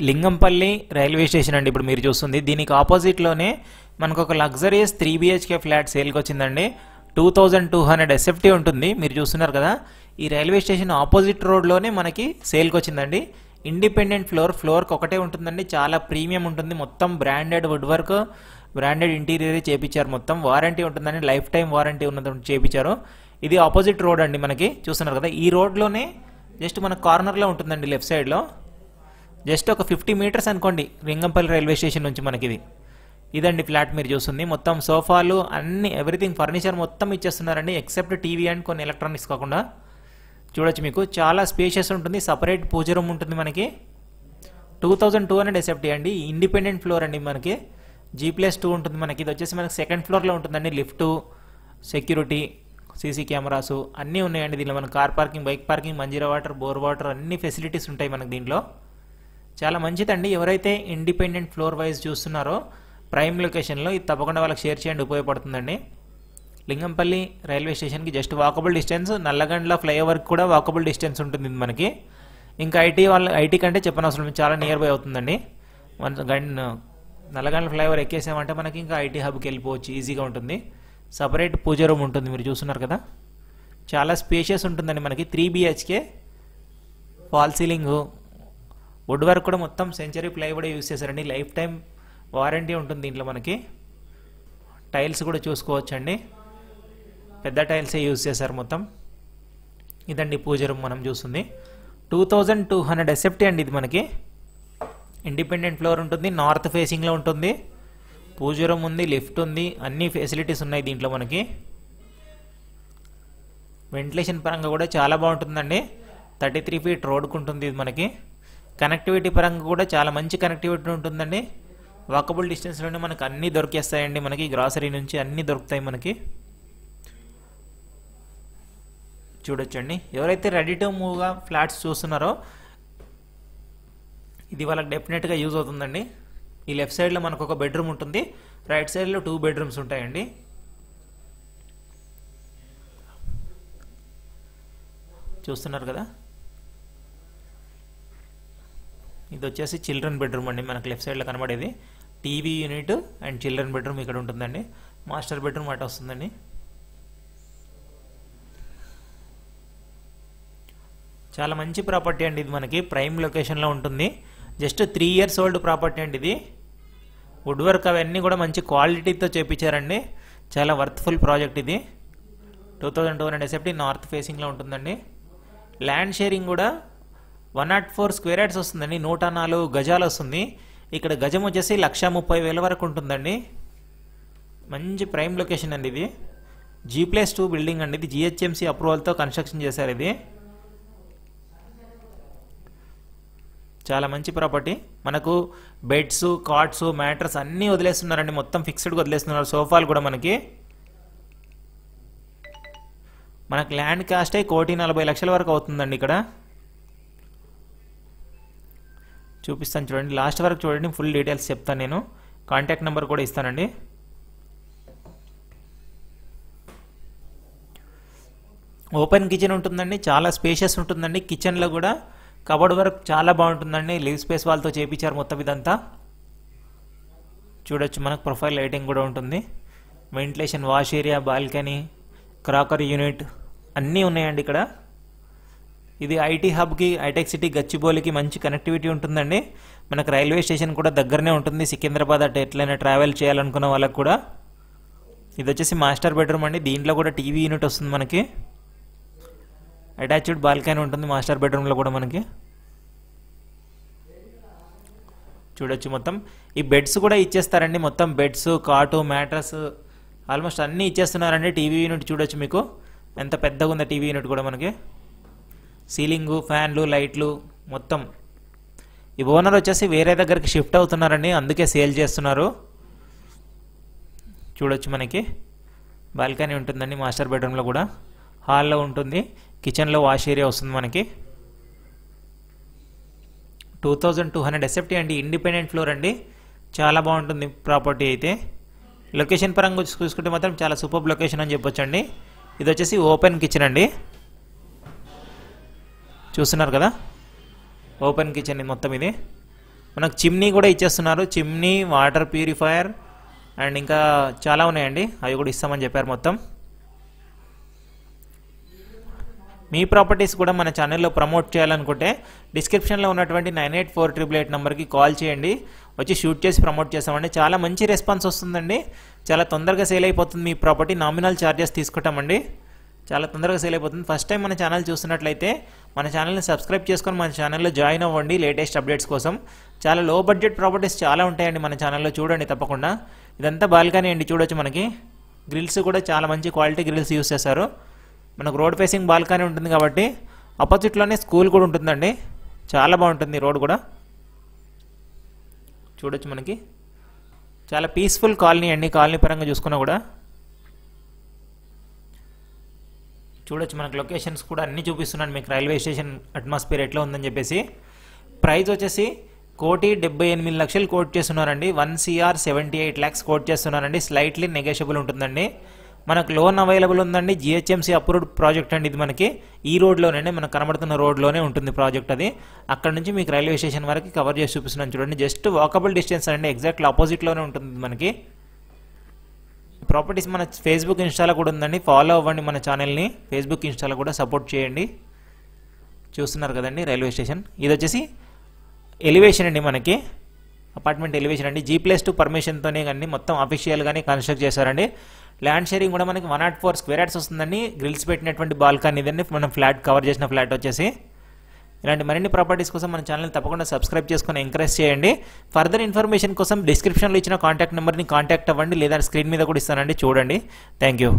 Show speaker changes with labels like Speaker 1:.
Speaker 1: Lingampalli railway station అండి ఇప్పుడు మీరు చూస్తుంది. దీనికి ఆపోజిట్లోనే మనకు ఒక లగ్జరియస్ 3 BHK ఫ్లాట్ సేల్కి వచ్చిందండి. 2200 SFT ఉంటుంది, మీరు చూస్తున్నారు కదా. ఈ రైల్వే స్టేషన్ ఆపోజిట్ రోడ్లోనే మనకి సేల్కి వచ్చిందండి. ఇండిపెండెంట్ ఫ్లోర్కి ఒకటే ఉంటుందండి. చాలా ప్రీమియం ఉంటుంది, మొత్తం branded wood work, branded interior చేపించారు. మొత్తం వారంటీ ఉంటుందండి, లైఫ్ టైం వారంటీ ఉన్నది చేపించారు. ఇది ఆపోజిట్ రోడ్ అండి మనకి చూస్తున్నారు కదా. ఈ రోడ్లోనే జస్ట్ మన కార్నర్లో ఉంటుందండి, లెఫ్ట్ సైడ్లో. జస్ట్ ఒక 50 మీటర్స్ అనుకోండి లింగంపల్లి రైల్వే స్టేషన్ నుంచి మనకి ఇదండి ఫ్లాట్ మీరు చూస్తుంది. మొత్తం సోఫాలు అన్ని ఎవ్రీథింగ్ ఫర్నిచర్ మొత్తం ఇచ్చేస్తున్నారండి, ఎక్సెప్ట్ టీవీ అండ్ కొన్ని ఎలక్ట్రానిక్స్ కాకుండా. చూడొచ్చు, మీకు చాలా స్పేషియస్ ఉంటుంది, సపరేట్ పూజ రూమ్ ఉంటుంది మనకి. 2200 SFT అండి, ఇండిపెండెంట్ ఫ్లోర్ అండి మనకి. G+2 ఉంటుంది మనకి. ఇది వచ్చేసి మనకి సెకండ్ ఫ్లోర్లో ఉంటుందండి. లిఫ్ట్, సెక్యూరిటీ, సీసీ కెమెరాస్ అన్నీ ఉన్నాయండి దీనిలో. మనకి car parking, bike parking, Manjeera water, bore water అన్ని ఫెసిలిటీస్ ఉంటాయి మనకి దీంట్లో. చాలా మంచిదండి. ఎవరైతే ఇండిపెండెంట్ ఫ్లోర్ వైజ్ చూస్తున్నారో ప్రైమ్ లొకేషన్లో ఇది తప్పకుండా వాళ్ళకి షేర్ చేయండి, ఉపయోగపడుతుందండి. లింగంపల్లి రైల్వే స్టేషన్కి జస్ట్ వాకబుల్ డిస్టెన్స్, నల్లగండ్ల ఫ్లైఓవర్కి కూడా వాకబుల్ డిస్టెన్స్ ఉంటుంది మనకి. ఇంకా ఐటీ కంటే చెప్పనవసరం, చాలా నియర్ బై అవుతుందండి. నల్లగండ్ల ఫ్లైఓవర్ ఎక్కేసామంటే మనకి ఇంకా ఐటీ హబ్కి వెళ్ళిపోవచ్చు, ఈజీగా ఉంటుంది. సపరేట్ పూజ రూమ్ ఉంటుంది, మీరు చూస్తున్నారు కదా. చాలా స్పేషియస్ ఉంటుందండి మనకి. 3 BHK, fall ceiling, wood work కూడా మొత్తం సెంచరీ ప్లైవుడ్ యూస్ చేశారండి. లైఫ్ టైం వారంటీ ఉంటుంది దీంట్లో మనకి. టైల్స్ కూడా చూసుకోవచ్చండి, పెద్ద టైల్సే యూజ్ చేశారు మొత్తం. ఇదండి పూజ రూమ్ మనం చూస్తుంది. 2200 SFT అండి ఇది మనకి. ఇండిపెండెంట్ ఫ్లోర్ ఉంటుంది, నార్త్ ఫేసింగ్లో ఉంటుంది. పూజ రూమ్ ఉంది, లిఫ్ట్ ఉంది, అన్ని ఫెసిలిటీస్ ఉన్నాయి దీంట్లో మనకి. వెంటిలేషన్ పరంగా కూడా చాలా బాగుంటుందండి. 33 ఫీట్ రోడ్కు ఉంటుంది ఇది మనకి. కనెక్టివిటీ పరంగా కూడా చాలా మంచి కనెక్టివిటీ ఉంటుందండి. వాకబుల్ డిస్టెన్స్లోనే మనకు అన్నీ దొరికేస్తాయండి మనకి. గ్రాసరీ నుంచి అన్నీ దొరుకుతాయి మనకి. చూడొచ్చండి, ఎవరైతే రెడీ టు మూవ్గా ఫ్లాట్స్ చూస్తున్నారో ఇది వాళ్ళకి డెఫినెట్గా యూజ్ అవుతుందండి. ఈ లెఫ్ట్ సైడ్లో మనకు ఒక బెడ్రూమ్ ఉంటుంది, రైట్ సైడ్లో 2 బెడ్రూమ్స్ ఉంటాయండి. చూస్తున్నారు కదా. ఇది వచ్చేసి చిల్డ్రన్ బెడ్రూమ్ అండి మనకు లెఫ్ట్ సైడ్లో కనబడేది. TV unit and children bedroom ఇక్కడ ఉంటుందండి. మాస్టర్ బెడ్రూమ్ అటు వస్తుందండి. చాలా మంచి ప్రాపర్టీ అండి ఇది మనకి. ప్రైమ్ లొకేషన్లో ఉంటుంది. జస్ట్ 3 years ఓల్డ్ ప్రాపర్టీ అండి ఇది. వుడ్ వర్క్ అవన్నీ కూడా మంచి క్వాలిటీతో చేపించారండి. చాలా వర్త్ఫుల్ ప్రాజెక్ట్ ఇది. 2200 SFT, నార్త్ ఫేసింగ్లో ఉంటుందండి. ల్యాండ్ షేరింగ్ కూడా 104 స్క్వేర్ యార్డ్స్ వస్తుందండి. 104 గజాలు వస్తుంది. ఇక్కడ గజం వచ్చేసి 1,30,000 వరకు ఉంటుందండి. మంచి ప్రైమ్ లొకేషన్ అండి ఇది. G+2 బిల్డింగ్ అండి ఇది. GHMC అప్రూవల్తో కన్స్ట్రక్షన్ చేశారు ఇది. చాలా మంచి ప్రాపర్టీ. మనకు బెడ్స్, కాట్స్, మ్యాట్రస్ అన్నీ వదిలేస్తున్నారండి, మొత్తం ఫిక్స్డ్గా వదిలేస్తున్నారు. సోఫాలు కూడా మనకి ల్యాండ్ కాస్ట్ 1,40,00,000 వరకు అవుతుందండి. ఇక్కడ చూపిస్తాను చూడండి, లాస్ట్ వరకు చూడండి, ఫుల్ డీటెయిల్స్ చెప్తాను నేను. కాంటాక్ట్ నెంబర్ కూడా ఇస్తానండి. ఓపెన్ కిచెన్ ఉంటుందండి, చాలా స్పేషియస్ ఉంటుందండి. కిచెన్లో కూడా కబోర్డ్ వర్క్ చాలా బాగుంటుందండి. లివ్ స్పేస్ వాళ్ళతో చేయించారు మొత్తం ఇదంతా. చూడొచ్చు, మనకు ప్రొఫైల్ లైటింగ్ కూడా ఉంటుంది. Ventilation, wash area, balcony, cracker unit అన్నీ ఉన్నాయండి ఇక్కడ. ఇది ఐటీ హబ్కి, హైటెక్ సిటీ గచ్చిబౌలికి మంచి కనెక్టివిటీ ఉంటుందండి. మనకు రైల్వే స్టేషన్ కూడా దగ్గరనే ఉంటుంది. సికింద్రాబాద్ అటు ఎట్లయినా ట్రావెల్ చేయాలనుకున్న వాళ్ళకు కూడా. ఇది వచ్చేసి మాస్టర్ బెడ్రూమ్ అండి. దీంట్లో కూడా టీవీ యూనిట్ వస్తుంది మనకి. అటాచ్డ్ బాల్కనీ ఉంటుంది మాస్టర్ బెడ్రూమ్లో కూడా మనకి. చూడొచ్చు, మొత్తం ఈ బెడ్స్ కూడా ఇచ్చేస్తారండి. మొత్తం బెడ్స్, కాటు, మ్యాట్రస్ ఆల్మోస్ట్ అన్నీ ఇచ్చేస్తున్నారండి. టీవీ యూనిట్ చూడొచ్చు మీకు ఎంత పెద్దగా ఉందో టీవీ యూనిట్ కూడా మనకి. సీలింగు, ఫ్యాన్లు, లైట్లు మొత్తం. ఈ ఓనర్ వచ్చేసి వేరే దగ్గరికి షిఫ్ట్ అవుతున్నారండి, అందుకే సేల్ చేస్తున్నారు. చూడొచ్చు, మనకి బాల్కనీ ఉంటుందండి మాస్టర్ బెడ్రూమ్లో కూడా. హాల్లో ఉంటుంది, కిచెన్లో వాష్ ఏరియా వస్తుంది మనకి. 2200 SFT అండి, ఇండిపెండెంట్ ఫ్లోర్ అండి. చాలా బాగుంటుంది ప్రాపర్టీ అయితే. లొకేషన్ పరంగా చూసుకుంటే మాత్రం చాలా సూపర్ లొకేషన్ అని చెప్పొచ్చండి. ఇది వచ్చేసి ఓపెన్ కిచెన్ అండి, చూస్తున్నారు కదా. ఓపెన్ కిచెన్ మొత్తం ఇది. మనకు చిమ్నీ కూడా ఇచ్చేస్తున్నారు, చిమ్నీ, వాటర్ ప్యూరిఫైయర్ అండ్ ఇంకా చాలా ఉన్నాయండి, అవి కూడా ఇస్తామని చెప్పారు మొత్తం. మీ ప్రాపర్టీస్ కూడా మన ఛానల్లో ప్రమోట్ చేయాలనుకుంటే డిస్క్రిప్షన్లో ఉన్నటువంటి 984888 నెంబర్కి కాల్ చేయండి, వచ్చి షూట్ చేసి ప్రమోట్ చేస్తామండి. చాలా మంచి రెస్పాన్స్ వస్తుందండి, చాలా తొందరగా సేల్ అయిపోతుంది మీ ప్రాపర్టీ. నామినల్ ఛార్జెస్ తీసుకుంటామండి, చాలా తొందరగా సేల్ అయిపోతుంది. ఫస్ట్ టైం మన ఛానల్ చూస్తున్నట్లయితే మన ఛానల్ని సబ్స్క్రైబ్ చేసుకొని మన ఛానల్లో జాయిన్ అవ్వండి లేటెస్ట్ అప్డేట్స్ కోసం. చాలా లో బడ్జెట్ ప్రాపర్టీస్ చాలా ఉంటాయండి మన ఛానల్లో, చూడండి తప్పకుండా. ఇదంతా బాల్కనీ అండి, చూడొచ్చు. మనకి గ్రిల్స్ కూడా చాలా మంచి క్వాలిటీ గ్రిల్స్ యూస్ చేశారు. మనకు రోడ్ ఫేసింగ్ బాల్కనీ ఉంటుంది కాబట్టి ఆపోజిట్లోనే స్కూల్ కూడా ఉంటుందండి, చాలా బాగుంటుంది రోడ్ కూడా. చూడొచ్చు, మనకి చాలా పీస్ఫుల్ కాలనీ అండి, కాలనీ పరంగా చూసుకున్నా కూడా. చూడొచ్చు, మనకు లొకేషన్స్ కూడా అన్నీ చూపిస్తున్నాను మీకు, రైల్వే స్టేషన్ అట్మాస్ఫియర్ ఎట్లా ఉందని చెప్పేసి. ప్రైస్ వచ్చేసి 1,78,00,000 కోట్ చేస్తున్నారండి, 1,78,00,000 కోట్ చేస్తున్నారండి. స్లైట్లీ నెగోషియబుల్ ఉంటుందండి. మనకు లోన్ అవైలబుల్ ఉందండి, జిహెచ్ఎంసీ అప్రూవ్డ్ ప్రాజెక్ట్ అండి ఇది. మనకి ఈ రోడ్లోనే, మనకు కనబడుతున్న రోడ్లోనే ఉంటుంది ప్రాజెక్ట్ అది. అక్కడ నుంచి మీకు రైల్వే స్టేషన్ వరకు కవర్ చేసి చూపిస్తున్నాను చూడండి, జస్ట్ వాకబుల్ డిస్టెన్స్ అండి, ఎగ్జాక్ట్లీ ఆపోజిట్లోనే ఉంటుంది మనకి. ప్రాపర్టీస్ మన ఫేస్బుక్, ఇన్స్టాలో కూడా ఉందండి, ఫాలో అవ్వండి మన ఛానల్ని. ఫేస్బుక్, ఇన్స్టాలో కూడా సపోర్ట్ చేయండి. చూస్తున్నారు కదండి రైల్వే స్టేషన్. ఇది వచ్చేసి ఎలివేషన్ అండి, మనకి అపార్ట్మెంట్ ఎలివేషన్ అండి. G+2 పర్మిషన్తోనే కానీ మొత్తం అఫీషియల్గానే కన్స్ట్రక్ట్ చేశారండి. ల్యాండ్ షేరింగ్ కూడా మనకి 104 స్క్వేర్ యార్డ్స్ వస్తుందండి. గ్రిల్స్ పెట్టినటువంటి బాల్కనీ ఇదండి, మనం ఫ్లాట్ కవర్ చేసిన ఫ్లాట్ వచ్చేసి. ఇలాంటి మరిన్ని ప్రాపర్టీస్ కోసం మన ఛానల్ తప్పకుండా సబ్స్క్రైబ్ చేసుకొని ఎంకరేజ్ చేయండి. ఫర్దర్ ఇన్ఫర్మేషన్ కోసం డిస్క్రిప్షన్లో ఇచ్చిన కాంటాక్ట్ నెంబర్ని కాంటాక్ట్ అవ్వండి, లేదా స్క్రీన్ మీద కూడా ఇస్తానండి, చూడండి. Thank you.